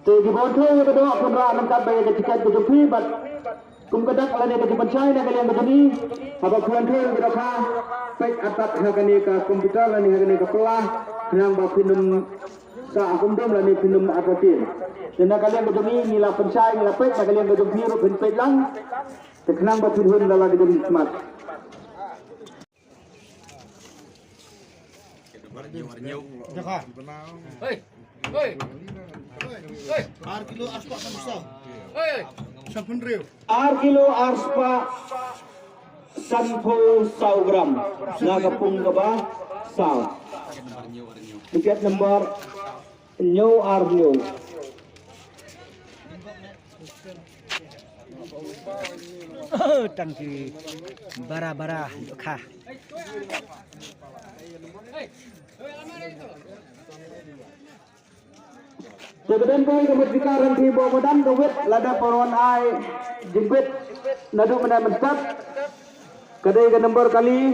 Jadi bodoh itu doa pemra angkat bayar ketika itu pi bat kum kedak lani ke pencai nak kalian begini apa kuantul kita kah baik atas hakani ke komputer lani hakani ke kelah kenang bapinum sa akumdum lani pinum atatin dan nak kalian begini nila pencai nila baik nak kalian begini ru penpet lang kenang bapinum dalam gedung smart. Hei, hei, hei, Arkilo aspa kamusta? hei. 10 ribu. Arkilo aspa 10 gram nagapung ka ba saw tiket nomor new arnyo tangki bara-bara kah. Kemudian kau kemudian bikaran di bawah badan kawit lada paruan ai jengwit nadu mendan menstap kadai ke nomor kali